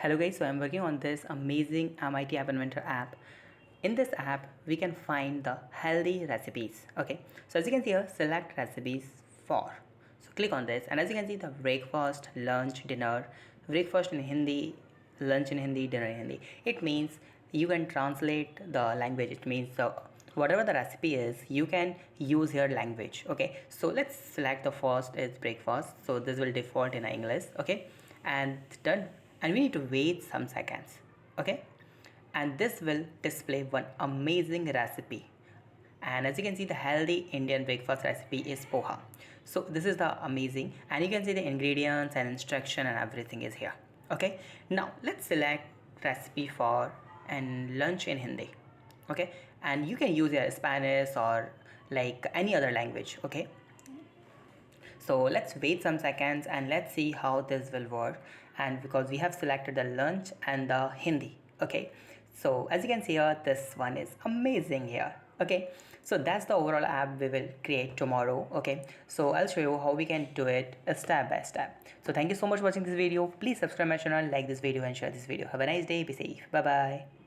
Hello guys, so I'm working on this amazing MIT App Inventor app. In this app, we can find the healthy recipes. Okay, so as you can see here, select recipes for. So click on this, and as you can see, the breakfast, lunch, dinner, breakfast in Hindi, lunch in Hindi, dinner in Hindi. It means you can translate the language. It means whatever the recipe is, you can use your language. Okay, so let's select the first is breakfast. So this will default in English. Okay, and done, and we need to wait some seconds. Okay, and this will display one amazing recipe. And as you can see, the healthy Indian breakfast recipe is poha. So this is the amazing, and you can see the ingredients and instruction and everything is here. Okay, now let's select recipe for and lunch in Hindi. Okay, and you can use your Spanish or like any other language. Okay, so let's wait some seconds and let's see how this will work. And because we have selected the lunch and the Hindi. Okay, so as you can see here, this one is amazing here. Okay, so that's the overall app we will create tomorrow. Okay, so I'll show you how we can do it step by step. So thank you so much for watching this video. Please subscribe my channel, like this video and share this video. Have a nice day. Be safe. Bye bye.